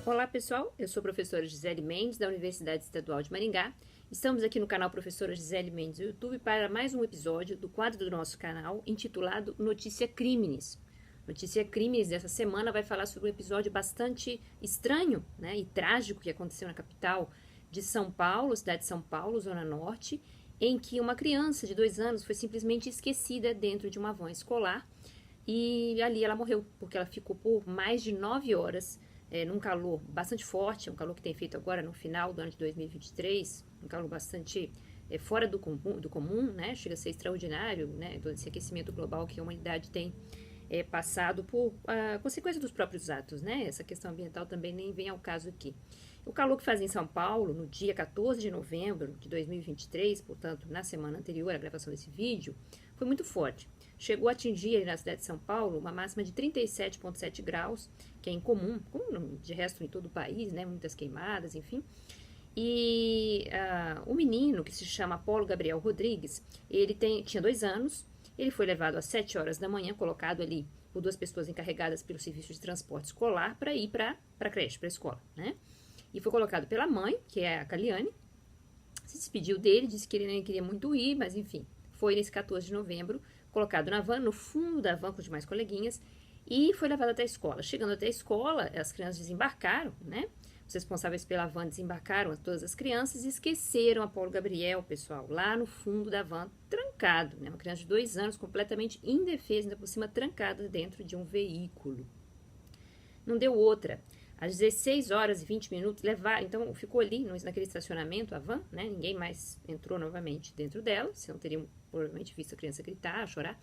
Olá pessoal, eu sou a professora Gisele Mendes da Universidade Estadual de Maringá. Estamos aqui no canal Professora Gisele Mendes do YouTube para mais um episódio do quadro do nosso canal intitulado Notícia Crimes. Notícia Crimes dessa semana vai falar sobre um episódio bastante estranho, né, e trágico que aconteceu na capital de São Paulo, cidade de São Paulo, Zona Norte, em que uma criança de 2 anos foi simplesmente esquecida dentro de uma van escolar e ali ela morreu, porque ela ficou por mais de 9 horas num calor bastante forte, um calor que tem feito agora no final do ano de 2023, um calor bastante fora do comum, né? Chega a ser extraordinário, né? Todo esse aquecimento global que a humanidade tem passado por consequência dos próprios atos, né? Essa questão ambiental também nem vem ao caso aqui. O calor que faz em São Paulo, no dia 14 de novembro de 2023, portanto, na semana anterior à gravação desse vídeo, foi muito forte. Chegou a atingir na cidade de São Paulo uma máxima de 37,7 graus, que é incomum, como de resto em todo o país, né? Muitas queimadas, enfim. E o menino, que se chama Apolo Gabriel Rodrigues, ele tinha 2 anos, ele foi levado às 7 horas da manhã, colocado ali por 2 pessoas encarregadas pelo serviço de transporte escolar para ir para a creche, para a escola, né? E foi colocado pela mãe, que é a Caliane, se despediu dele, disse que ele nem queria muito ir, mas enfim, foi nesse 14 de novembro, colocado na van, no fundo da van com os demais coleguinhas, e foi levado até a escola. Chegando até a escola, as crianças desembarcaram, né? Os responsáveis pela van desembarcaram todas as crianças e esqueceram a Apolo Gabriel, pessoal, lá no fundo da van, trancado, né? Uma criança de 2 anos, completamente indefesa, ainda por cima trancada dentro de um veículo. Não deu outra. Às 16 horas e 20 minutos, então ficou ali naquele estacionamento a van, né? Ninguém mais entrou novamente dentro dela, senão teriam provavelmente visto a criança gritar, chorar.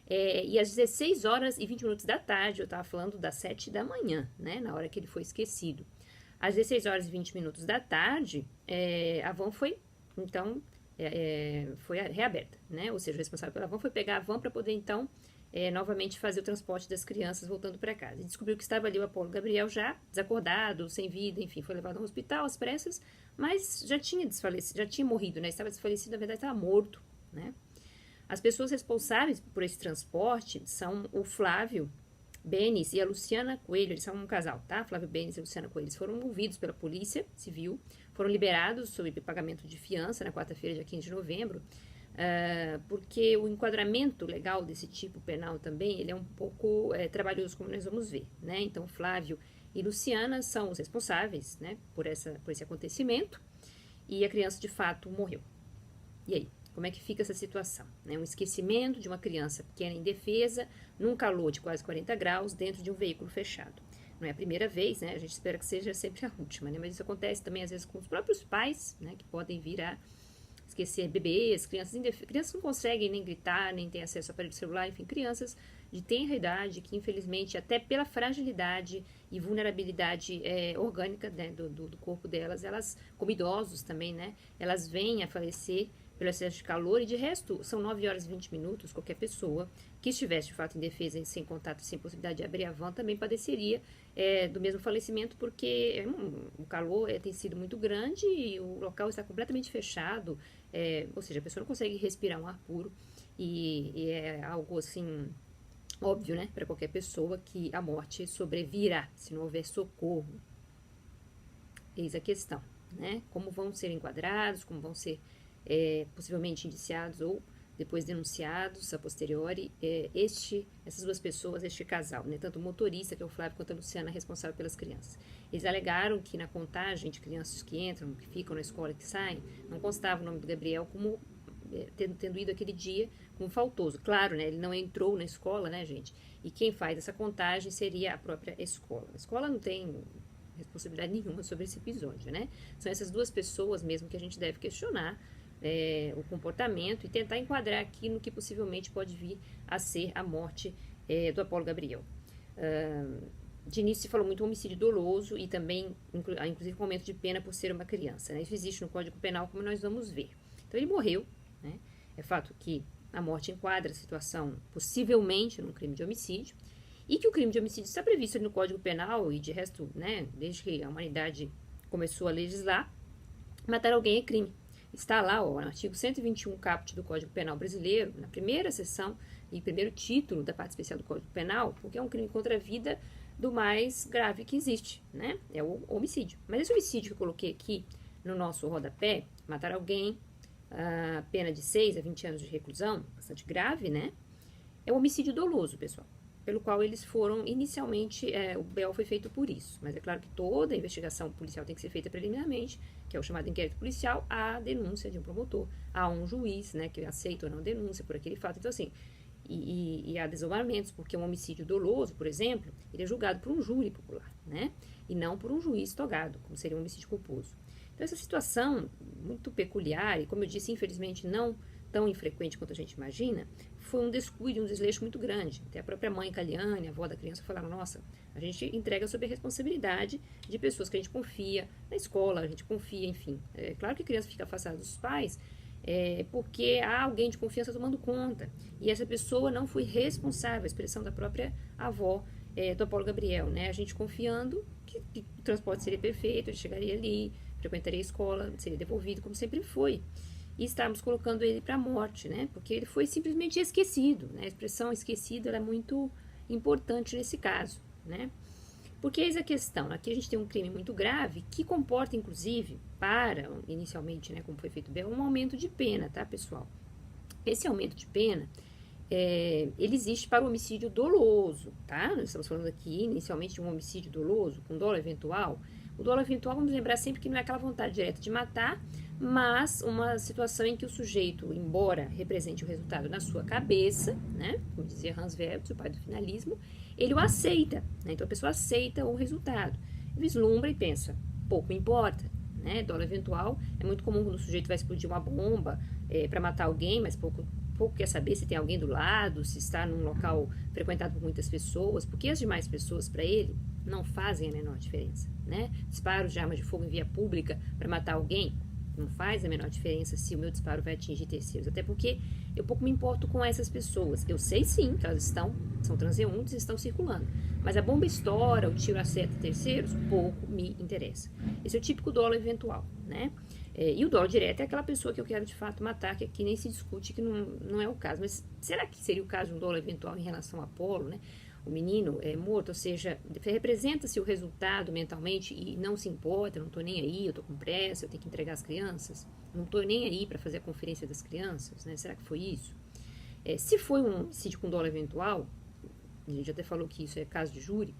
E às 16 horas e 20 minutos da tarde, eu estava falando das 7 da manhã, né? Na hora que ele foi esquecido. Às 16 horas e 20 minutos da tarde, a van foi, então, foi reaberta, né? Ou seja, o responsável pela van foi pegar a van para poder, então, novamente fazer o transporte das crianças voltando para casa. E descobriu que estava ali o Apolo Gabriel já desacordado, sem vida, enfim, foi levado ao hospital às pressas, mas já tinha desfalecido, já tinha morrido, né? Estava desfalecido, na verdade estava morto, né? As pessoas responsáveis por esse transporte são o Flávio Benes e a Luciana Coelho, eles são um casal, tá? Flávio Benes e a Luciana Coelho, eles foram ouvidos pela Polícia Civil, foram liberados sob pagamento de fiança na quarta-feira, dia 15 de novembro, porque o enquadramento legal desse tipo penal também, ele é um pouco trabalhoso, como nós vamos ver, né? Então, Flávio e Luciana são os responsáveis, né, por esse acontecimento, e a criança, de fato, morreu. E aí? Como é que fica essa situação? Né? Um esquecimento de uma criança pequena indefesa, num calor de quase 40 graus, dentro de um veículo fechado. Não é a primeira vez, né? A gente espera que seja sempre a última, né? Mas isso acontece também, às vezes, com os próprios pais, né? Que podem vir a esquecer bebês, crianças não conseguem nem gritar, nem têm acesso ao aparelho celular, enfim, crianças de tenra idade que, infelizmente, até pela fragilidade e vulnerabilidade orgânica, né, do corpo delas, elas, como idosos também, né? Elas vêm a falecer pelo excesso de calor, e de resto são 9 horas e 20 minutos, qualquer pessoa que estivesse de fato indefesa, sem contato, sem possibilidade de abrir a van, também padeceria do mesmo falecimento, porque o calor tem sido muito grande e o local está completamente fechado, ou seja, a pessoa não consegue respirar um ar puro, e é algo assim óbvio, né, para qualquer pessoa, que a morte sobrevirá se não houver socorro. Eis a questão, né? Como vão ser enquadrados, como vão ser possivelmente indiciados ou depois denunciados a posteriori essas 2 pessoas, este casal, né? Tanto o motorista, que é o Flávio, quanto a Luciana, responsável pelas crianças. Eles alegaram que na contagem de crianças que entram, que ficam na escola e que saem, não constava o nome do Gabriel como tendo ido aquele dia como faltoso. Claro, né? Ele não entrou na escola, né, gente? E quem faz essa contagem seria a própria escola. A escola não tem responsabilidade nenhuma sobre esse episódio, né? São essas 2 pessoas mesmo que a gente deve questionar o comportamento e tentar enquadrar aqui no que possivelmente pode vir a ser a morte do Apolo Gabriel. De início se falou muito homicídio doloso e também, inclusive, com aumento de pena por ser uma criança, né? Isso existe no Código Penal, como nós vamos ver. Então ele morreu, né? É fato que a morte enquadra a situação possivelmente num crime de homicídio, e que o crime de homicídio está previsto no Código Penal, e de resto, né, desde que a humanidade começou a legislar, matar alguém é crime. Está lá, ó, no artigo 121 caput do Código Penal brasileiro, na primeira seção e primeiro título da parte especial do Código Penal, porque é um crime contra a vida do mais grave que existe, né? É o homicídio. Mas esse homicídio que eu coloquei aqui no nosso rodapé, matar alguém, pena de 6 a 20 anos de reclusão, bastante grave, né? É o homicídio doloso, pessoal, pelo qual eles foram inicialmente, o BO foi feito por isso. Mas é claro que toda a investigação policial tem que ser feita preliminarmente, que é o chamado inquérito policial, há denúncia de um promotor, há um juiz, né, que aceita ou não a denúncia por aquele fato. Então, assim, e há desdobramentos, porque um homicídio doloso, por exemplo, ele é julgado por um júri popular, né, e não por um juiz togado, como seria um homicídio culposo. Então, essa situação muito peculiar, e como eu disse, infelizmente não tão infrequente quanto a gente imagina, foi um descuido, um desleixo muito grande. Até a própria mãe Caliane, a avó da criança, falaram, nossa, a gente entrega sob a responsabilidade de pessoas que a gente confia, na escola a gente confia, enfim. É claro que a criança fica afastada dos pais, porque há alguém de confiança tomando conta. E essa pessoa não foi responsável, a expressão da própria avó do Apolo Gabriel, né? A gente confiando que o transporte seria perfeito, ele chegaria ali, frequentaria a escola, seria devolvido, como sempre foi. E estávamos colocando ele para a morte, né? Porque ele foi simplesmente esquecido, né? A expressão esquecido ela é muito importante nesse caso, né? Porque eis a questão, aqui a gente tem um crime muito grave que comporta, inclusive, inicialmente, né, como foi feito bem, um aumento de pena, tá, pessoal? Esse aumento de pena, ele existe para o homicídio doloso, tá? Nós estamos falando aqui, inicialmente, de um homicídio doloso, com dolo eventual. O dolo eventual, vamos lembrar sempre que não é aquela vontade direta de matar, mas uma situação em que o sujeito, embora represente o resultado na sua cabeça, né, como dizia Hans Werber, o pai do finalismo, ele o aceita, né, então a pessoa aceita o resultado, vislumbra e pensa, pouco me importa, né, dolo eventual é muito comum quando o sujeito vai explodir uma bomba para matar alguém, mas pouco quer saber se tem alguém do lado, se está num local frequentado por muitas pessoas, porque as demais pessoas, para ele, não fazem a menor diferença, né? Disparos de arma de fogo em via pública para matar alguém, não faz a menor diferença se o meu disparo vai atingir terceiros, até porque eu pouco me importo com essas pessoas. Eu sei sim que elas são transeuntes e estão circulando, mas a bomba estoura, o tiro acerta terceiros, pouco me interessa. Esse é o típico dolo eventual, né? E o dolo direto é aquela pessoa que eu quero de fato matar, que aqui nem se discute, que não é o caso. Mas será que seria o caso de um dolo eventual em relação a Apolo, né? O menino é morto, ou seja, representa-se o resultado mentalmente e não se importa, eu não estou nem aí, eu estou com pressa, eu tenho que entregar as crianças, não estou nem aí para fazer a conferência das crianças, né? Será que foi isso? Se foi um homicídio com dolo eventual, a gente até falou que isso é caso de júri,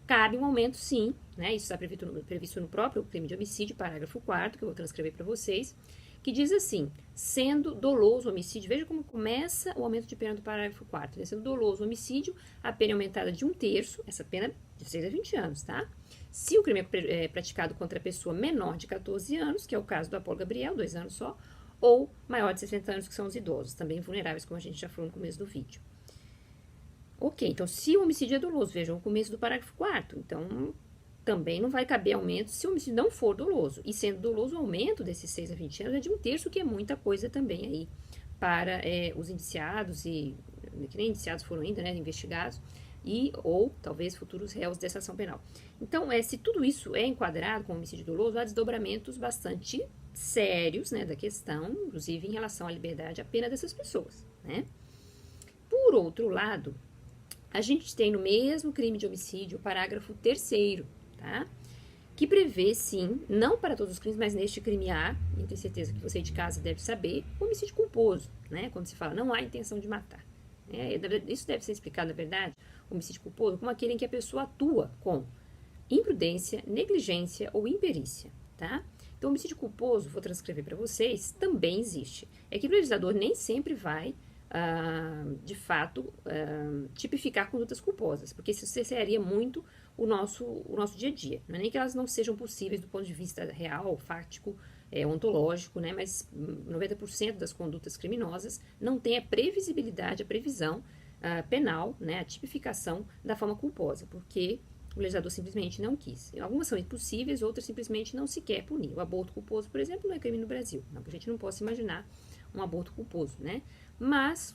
cabe um aumento sim, né? Isso está previsto no próprio crime de homicídio, parágrafo 4º, que eu vou transcrever para vocês, que diz assim, sendo doloso o homicídio, veja como começa o aumento de pena do parágrafo 4º, né? Sendo doloso o homicídio, a pena é aumentada de 1/3, essa pena de 6 a 20 anos, tá? Se o crime é praticado contra a pessoa menor de 14 anos, que é o caso do Apolo Gabriel, 2 anos só, ou maior de 60 anos, que são os idosos, também vulneráveis, como a gente já falou no começo do vídeo. Ok, então se o homicídio é doloso, vejam o começo do parágrafo 4º, então também não vai caber aumento se o homicídio não for doloso. E sendo doloso, o aumento desses 6 a 20 anos é de 1/3, que é muita coisa também aí para os indiciados, e que nem indiciados foram ainda, né, investigados, ou talvez futuros réus dessa ação penal. Então, se tudo isso é enquadrado como homicídio doloso, há desdobramentos bastante sérios, né, da questão, inclusive em relação à liberdade, à pena dessas pessoas, né. Por outro lado, a gente tem no mesmo crime de homicídio o parágrafo 3º, tá? Que prevê, sim, não para todos os crimes, mas neste crime A, e tenho certeza que você de casa deve saber, homicídio culposo, né? Quando se fala não há intenção de matar. Isso deve ser explicado, na verdade, homicídio culposo, como aquele em que a pessoa atua com imprudência, negligência ou imperícia, tá? Então, o homicídio culposo, vou transcrever para vocês, também existe. É que o legislador nem sempre vai de fato, tipificar condutas culposas, porque isso cercearia muito o nosso dia a dia. Não é nem que elas não sejam possíveis do ponto de vista real, fático, ontológico, né? Mas 90% das condutas criminosas não tem a previsibilidade, a previsão penal, né? A tipificação da forma culposa, porque o legislador simplesmente não quis. Algumas são impossíveis, outras simplesmente não se quer punir. O aborto culposo, por exemplo, não é crime no Brasil, não que a gente não possa imaginar um aborto culposo, né? Mas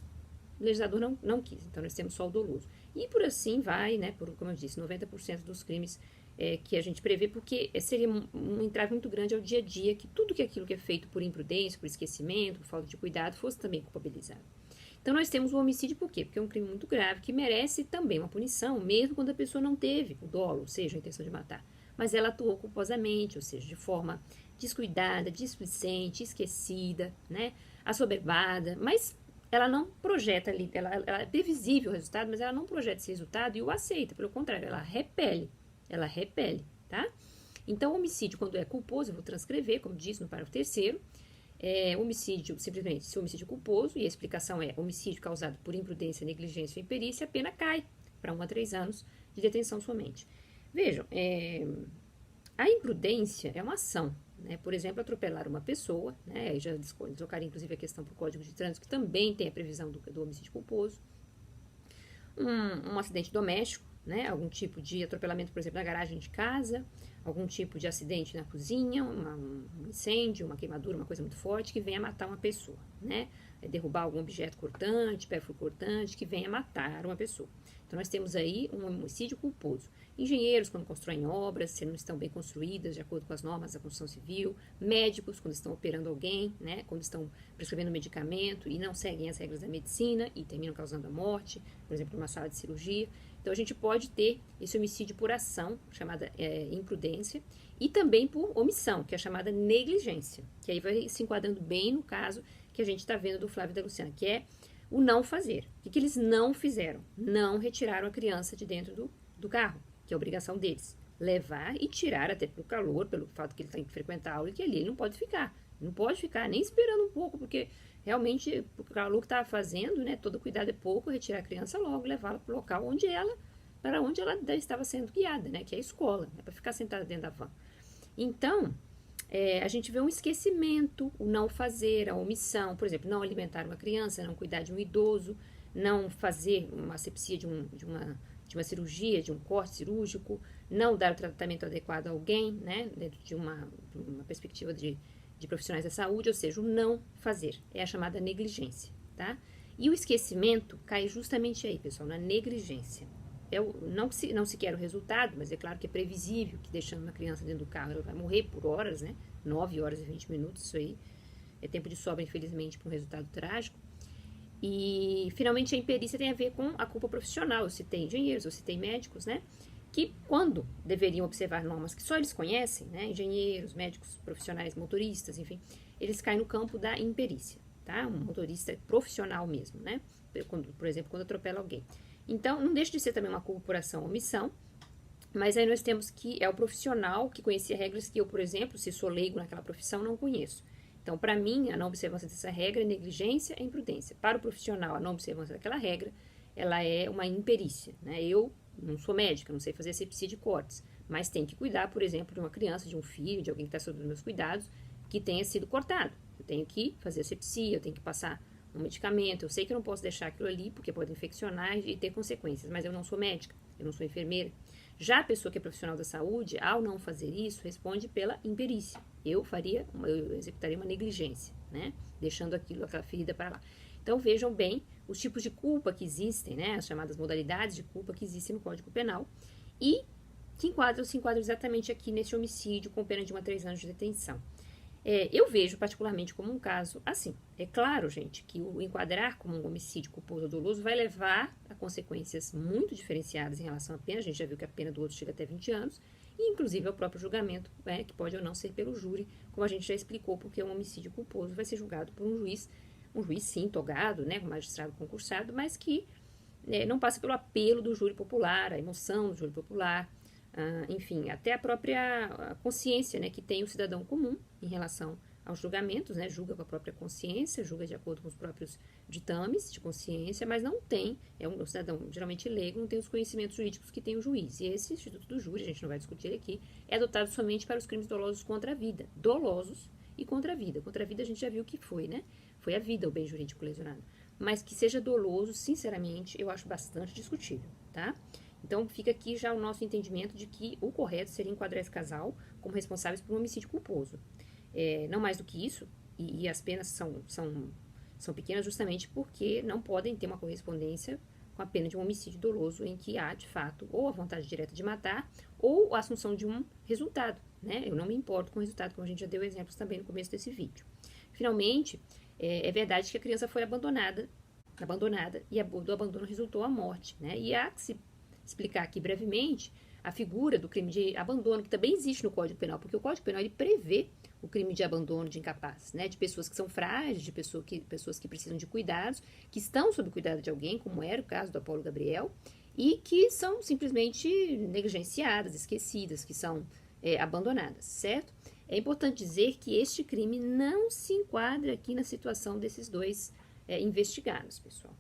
o legislador não quis, então nós temos só o doloso. E por assim vai, né, como eu disse, 90% dos crimes que a gente prevê, porque seria um entrave muito grande ao dia a dia, que tudo aquilo que é feito por imprudência, por esquecimento, por falta de cuidado, fosse também culpabilizado. Então, nós temos o homicídio por quê? Porque é um crime muito grave que merece também uma punição, mesmo quando a pessoa não teve o dolo, ou seja, a intenção de matar. Mas ela atuou culposamente, ou seja, de forma descuidada, displicente, esquecida, né? Assoberbada, mas ela não projeta ali, ela é previsível o resultado, mas ela não projeta esse resultado e o aceita, pelo contrário, ela repele, tá? Então, o homicídio, quando é culposo, eu vou transcrever, como disse no parágrafo 3º, homicídio, simplesmente, se o homicídio culposo, e a explicação é homicídio causado por imprudência, negligência ou imperícia, a pena cai para 1 a 3 anos de detenção somente. Vejam, a imprudência é uma ação, né? Por exemplo, atropelar uma pessoa, né? Já deslocaria inclusive a questão para o Código de Trânsito, que também tem a previsão do homicídio culposo. Um acidente doméstico, né? Algum tipo de atropelamento, por exemplo, na garagem de casa, algum tipo de acidente na cozinha, um incêndio, uma queimadura, uma coisa muito forte que venha matar uma pessoa, né? Derrubar algum objeto cortante, pérfuro cortante, que venha matar uma pessoa. Então, nós temos aí um homicídio culposo. Engenheiros, quando constroem obras, se não estão bem construídas, de acordo com as normas da construção civil. Médicos, quando estão operando alguém, né? Quando estão prescrevendo medicamento e não seguem as regras da medicina e terminam causando a morte, por exemplo, numa sala de cirurgia. Então, a gente pode ter esse homicídio por ação, chamada imprudência, e também por omissão, que é a chamada negligência, que aí vai se enquadrando bem no caso que a gente está vendo do Flávio e da Luciana, que é o não fazer. O que eles não fizeram? Não retiraram a criança de dentro do carro, que é a obrigação deles. Levar e tirar, até pelo calor, pelo fato que ele tem que frequentar a aula e que ali ele não pode ficar. Não pode ficar nem esperando um pouco, porque realmente o calor que estava fazendo, né, todo cuidado é pouco, retirar a criança logo, levá-la para o local para onde ela estava sendo guiada, né, que é a escola, é para ficar sentada dentro da van. Então, a gente vê um esquecimento, o não fazer, a omissão, por exemplo, não alimentar uma criança, não cuidar de um idoso, não fazer uma asepsia de uma cirurgia, de um corte cirúrgico, não dar o tratamento adequado a alguém, né, dentro de uma perspectiva de profissionais da saúde, ou seja, o não fazer, é a chamada negligência, tá? E o esquecimento cai justamente aí, pessoal, na negligência. Não se quer o resultado, mas é claro que é previsível que deixando uma criança dentro do carro ela vai morrer por horas, né? 9 horas e 20 minutos, isso aí é tempo de sobra, infelizmente, para um resultado trágico. E, finalmente, a imperícia tem a ver com a culpa profissional. Eu citei engenheiros, eu citei médicos, né? Que, quando deveriam observar normas que só eles conhecem, né? Engenheiros, médicos, profissionais, motoristas, enfim, eles caem no campo da imperícia, tá? Um motorista profissional mesmo, né? Por exemplo, quando atropela alguém. Então, não deixa de ser também uma culpa por ação ou omissão, mas aí nós temos que é o profissional que conhecia regras que eu, por exemplo, se sou leigo naquela profissão, não conheço. Então, para mim, a não observância dessa regra é negligência e imprudência. Para o profissional, a não observância daquela regra, ela é uma imperícia, né? Eu não sou médica, não sei fazer asepsia de cortes, mas tenho que cuidar, por exemplo, de uma criança, de um filho, de alguém que está sob os meus cuidados, que tenha sido cortado. Eu tenho que fazer asepsia, eu tenho que passar um medicamento, eu sei que eu não posso deixar aquilo ali, porque pode infeccionar e ter consequências, mas eu não sou médica, eu não sou enfermeira. Já a pessoa que é profissional da saúde, ao não fazer isso, responde pela imperícia. Eu executaria uma negligência, né? Deixando aquela ferida para lá. Então, vejam bem os tipos de culpa que existem, né? As chamadas modalidades de culpa que existem no Código Penal e que se enquadram exatamente aqui nesse homicídio com pena de 1 a 3 anos de detenção. Eu vejo particularmente como um caso assim. É claro, gente, que o enquadrar como um homicídio culposo ou doloso vai levar a consequências muito diferenciadas em relação à pena. A gente já viu que a pena do outro chega até 20 anos, e inclusive ao próprio julgamento, que pode ou não ser pelo júri, como a gente já explicou, porque um homicídio culposo vai ser julgado por um juiz sim, togado, né, um magistrado concursado, mas que não passa pelo apelo do júri popular, a emoção do júri popular, enfim, até a própria consciência, né, que tem o cidadão comum em relação aos julgamentos, né, julga com a própria consciência, julga de acordo com os próprios ditames de consciência, mas não tem, um cidadão geralmente leigo, não tem os conhecimentos jurídicos que tem o juiz. E esse instituto do júri, a gente não vai discutir aqui, é adotado somente para os crimes dolosos contra a vida. Dolosos e contra a vida. Contra a vida a gente já viu que foi, né? Foi a vida o bem jurídico lesionado. Mas que seja doloso, sinceramente, eu acho bastante discutível, tá? Então, fica aqui já o nosso entendimento de que o correto seria enquadrar esse casal como responsáveis por um homicídio culposo. Não mais do que isso, e as penas são pequenas justamente porque não podem ter uma correspondência com a pena de um homicídio doloso em que há, de fato, ou a vontade direta de matar ou a assunção de um resultado, né? Eu não me importo com o resultado, como a gente já deu exemplos também no começo desse vídeo. Finalmente, é verdade que a criança foi abandonada abandonada e do abandono resultou a morte, né? E há que se explicar aqui brevemente a figura do crime de abandono, que também existe no Código Penal, porque o Código Penal ele prevê o crime de abandono de incapaz, né? De pessoas que são frágeis, de pessoas que precisam de cuidados, que estão sob o cuidado de alguém, como era o caso do Apolo Gabriel, e que são simplesmente negligenciadas, esquecidas, que são abandonadas, certo? É importante dizer que este crime não se enquadra aqui na situação desses dois investigados, pessoal.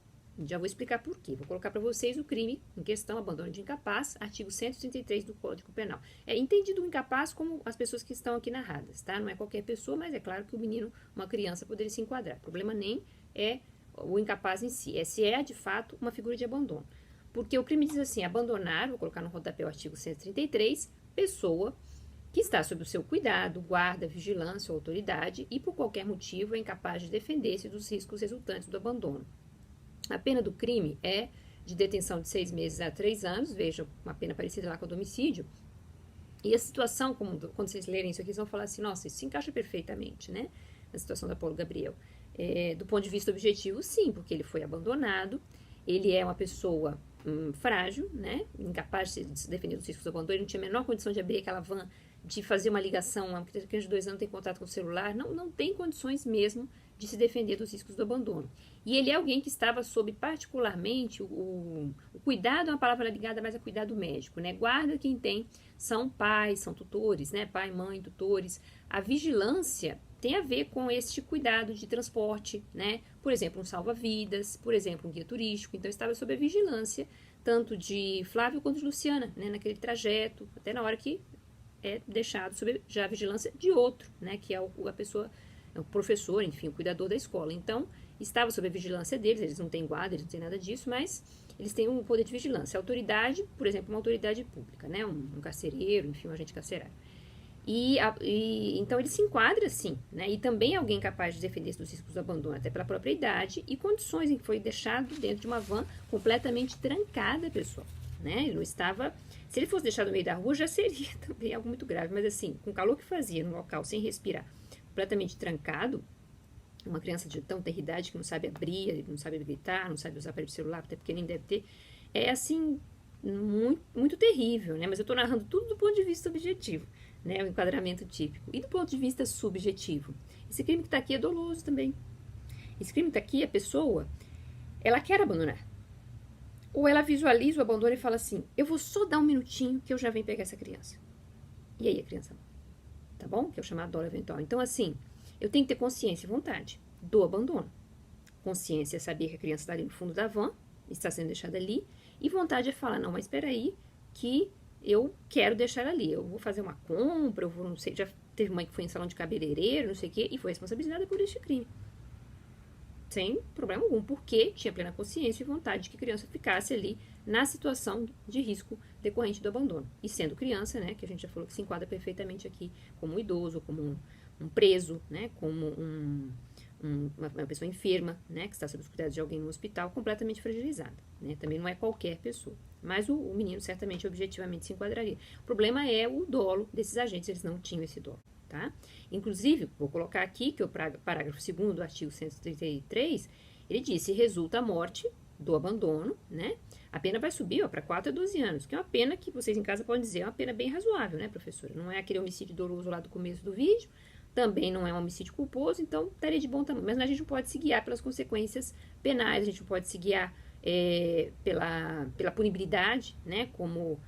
Já vou explicar por quê. Vou colocar para vocês o crime em questão, abandono de incapaz, artigo 133 do Código Penal. É entendido o incapaz como as pessoas que estão aqui narradas, tá? Não é qualquer pessoa, mas é claro que o menino, uma criança, poderia se enquadrar. O problema nem é o incapaz em si, se é de fato uma figura de abandono. Porque o crime diz assim, abandonar, vou colocar no rodapé o artigo 133, pessoa que está sob o seu cuidado, guarda, vigilância ou autoridade e por qualquer motivo é incapaz de defender-se dos riscos resultantes do abandono. A pena do crime é de detenção de 6 meses a 3 anos, veja, uma pena parecida lá com o do homicídio. E a situação, quando vocês lerem isso aqui, vocês vão falar assim, nossa, isso se encaixa perfeitamente, né? Na situação do Apolo Gabriel. Do ponto de vista objetivo, sim, porque ele foi abandonado, ele é uma pessoa frágil, né? Incapaz de se defender dos riscos do abandono, ele não tinha a menor condição de abrir aquela van, de fazer uma ligação, uma criança de 2 anos tem contato com o celular, não tem condições mesmo de se defender dos riscos do abandono. E ele é alguém que estava sob particularmente o cuidado, é uma palavra ligada mais a cuidado médico, né? Guarda quem tem, são pais, são tutores, né? Pai, mãe, tutores. A vigilância tem a ver com este cuidado de transporte, né? Por exemplo, um salva-vidas, por exemplo, um guia turístico. Então, estava sob a vigilância tanto de Flávio quanto de Luciana, né? Naquele trajeto, até na hora que é deixado sob já a vigilância de outro, né? Que é a pessoa, o professor, enfim, o cuidador da escola. Então, estava sob a vigilância deles, eles não têm guarda, eles não têm nada disso, mas eles têm um poder de vigilância. A autoridade, por exemplo, uma autoridade pública, né? Um carcereiro, enfim, um agente carcerário. Então ele se enquadra sim, né? E também é alguém capaz de defender-se dos riscos do abandono, até pela própria idade e condições em que foi deixado dentro de uma van completamente trancada, pessoal, né? Ele não estava... Se ele fosse deixado no meio da rua, já seria também algo muito grave, mas assim, com o calor que fazia no local, sem respirar, completamente trancado, uma criança de tão ter idade que não sabe abrir, não sabe habilitar, não sabe usar aparelho celular, até porque nem deve ter, é assim, muito, muito terrível, né? Mas eu estou narrando tudo do ponto de vista objetivo, né? O enquadramento típico. E do ponto de vista subjetivo? Esse crime que está aqui é doloso também. Esse crime que está aqui, a pessoa, ela quer abandonar. Ou ela visualiza o abandono e fala assim, eu vou só dar um minutinho que eu já venho pegar essa criança. E aí a criança morre. Tá bom? Que é o chamado dolo eventual. Então, assim, eu tenho que ter consciência e vontade do abandono. Consciência é saber que a criança está ali no fundo da van, está sendo deixada ali, e vontade é falar, não, mas espera aí, que eu quero deixar ela ali. Eu vou fazer uma compra, eu vou, não sei, já teve mãe que foi em salão de cabeleireiro, não sei o quê, e foi responsabilizada por este crime. Sem problema algum, porque tinha plena consciência e vontade de que a criança ficasse ali na situação de risco decorrente do abandono. E sendo criança, né, que a gente já falou que se enquadra perfeitamente aqui como um idoso, como um preso, né, como uma pessoa enferma, né, que está sob os cuidados de alguém no hospital, completamente fragilizada, né, também não é qualquer pessoa. Mas o menino certamente, objetivamente, se enquadraria. O problema é o dolo desses agentes, eles não tinham esse dolo, tá? Inclusive, vou colocar aqui que o parágrafo 2º do artigo 133, ele diz, se resulta a morte do abandono, né, a pena vai subir para 4 a 12 anos, que é uma pena que vocês em casa podem dizer, é uma pena bem razoável, né, professora? Não é aquele homicídio doloso lá do começo do vídeo, também não é um homicídio culposo, então estaria de bom tamanho. Mas a gente não pode se guiar pelas consequências penais, a gente não pode se guiar pela punibilidade, né, como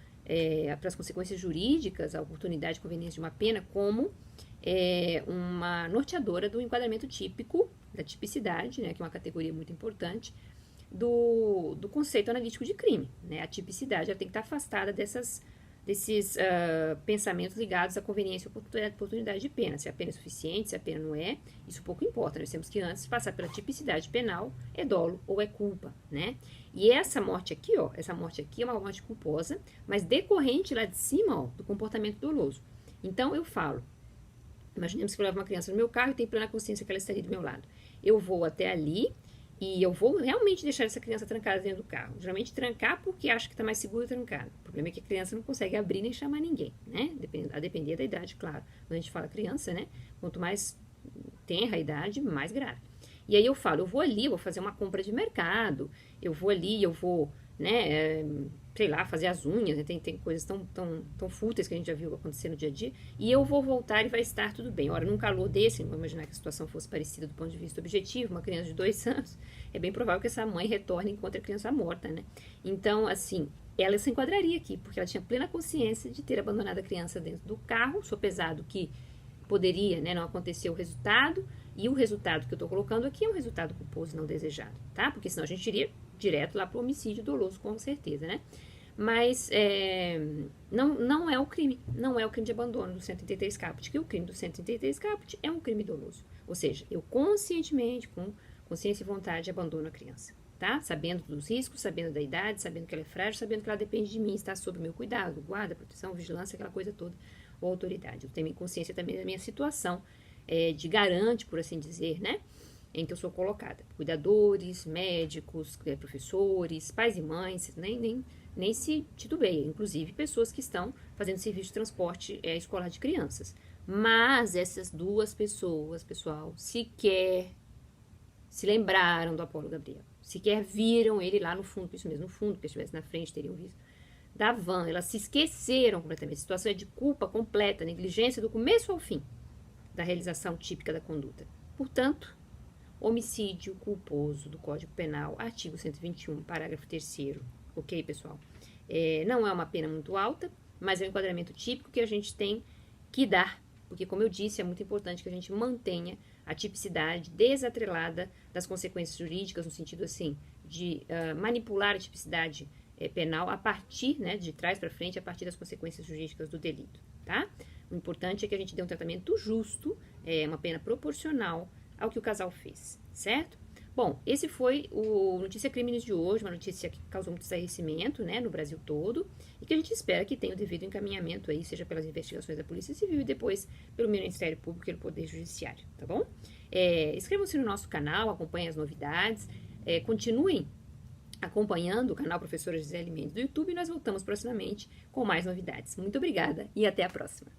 pelas consequências jurídicas, a oportunidade e conveniência de uma pena, como uma norteadora do enquadramento típico, da tipicidade, né, que é uma categoria muito importante, do conceito analítico de crime. Né? A tipicidade ela tem que estar afastada desses pensamentos ligados à conveniência e oportunidade de pena. Se a pena é suficiente, se a pena não é, isso pouco importa. Nós temos que antes passar pela tipicidade penal, é dolo ou é culpa, né? E essa morte aqui, ó, essa morte aqui é uma morte culposa, mas decorrente lá de cima, ó, do comportamento doloso. Então, eu falo, imaginemos que eu levo uma criança no meu carro e tenho plena consciência que ela estaria do meu lado. Eu vou até ali e eu vou realmente deixar essa criança trancada dentro do carro. Geralmente trancar porque acha que está mais seguro trancado. O problema é que a criança não consegue abrir nem chamar ninguém, né? A depender da idade, claro. Quando a gente fala criança, né? Quanto mais tenra a idade, mais grave. E aí eu falo, eu vou ali, eu vou fazer uma compra de mercado, eu vou ali, eu vou, né, sei lá, fazer as unhas, né? Tem coisas tão fúteis que a gente já viu acontecer no dia a dia, e eu vou voltar e vai estar tudo bem. Ora, num calor desse, vamos imaginar que a situação fosse parecida do ponto de vista objetivo, uma criança de 2 anos, é bem provável que essa mãe retorne e encontre a criança morta, né? Então, assim, ela se enquadraria aqui, porque ela tinha plena consciência de ter abandonado a criança dentro do carro, sopesado que poderia, né, não acontecer o resultado, e o resultado que eu estou colocando aqui é um resultado culposo não desejado, tá? Porque senão a gente iria direto lá para o homicídio doloso, com certeza, né? Mas não é o crime, não é o crime de abandono do 133 caput, que o crime do 133 caput é um crime doloso. Ou seja, eu conscientemente, com consciência e vontade, abandono a criança, tá? Sabendo dos riscos, sabendo da idade, sabendo que ela é frágil, sabendo que ela depende de mim, está sob meu cuidado, guarda, proteção, vigilância, aquela coisa toda, ou autoridade. Eu tenho consciência também da minha situação, de garante, por assim dizer, né? Em que eu sou colocada. Cuidadores, médicos, professores, pais e mães, nem se titubeia. Inclusive, pessoas que estão fazendo serviço de transporte escolar de crianças. Mas essas duas pessoas, pessoal, sequer se lembraram do Apolo Gabriel. Sequer viram ele lá no fundo, isso mesmo, no fundo, porque se estivesse na frente teriam visto, da van. Elas se esqueceram completamente. A situação é de culpa completa, negligência do começo ao fim da realização típica da conduta. Portanto, homicídio culposo do Código Penal, artigo 121, parágrafo 3º. Ok, pessoal? Não é uma pena muito alta, mas é um enquadramento típico que a gente tem que dar, porque, como eu disse, é muito importante que a gente mantenha a tipicidade desatrelada das consequências jurídicas, no sentido, assim, de manipular a tipicidade penal a partir, né, de trás para frente, a partir das consequências jurídicas do delito, tá? O importante é que a gente dê um tratamento justo, uma pena proporcional ao que o casal fez, certo? Bom, esse foi o Notícia Crimes de hoje, uma notícia que causou muito estarrecimento, né, no Brasil todo, e que a gente espera que tenha o devido encaminhamento aí, seja pelas investigações da Polícia Civil e depois pelo Ministério Público e pelo Poder Judiciário, tá bom? Inscrevam-se no nosso canal, acompanhem as novidades, continuem acompanhando o canal Professora Gisele Mendes do YouTube e nós voltamos proximamente com mais novidades. Muito obrigada e até a próxima!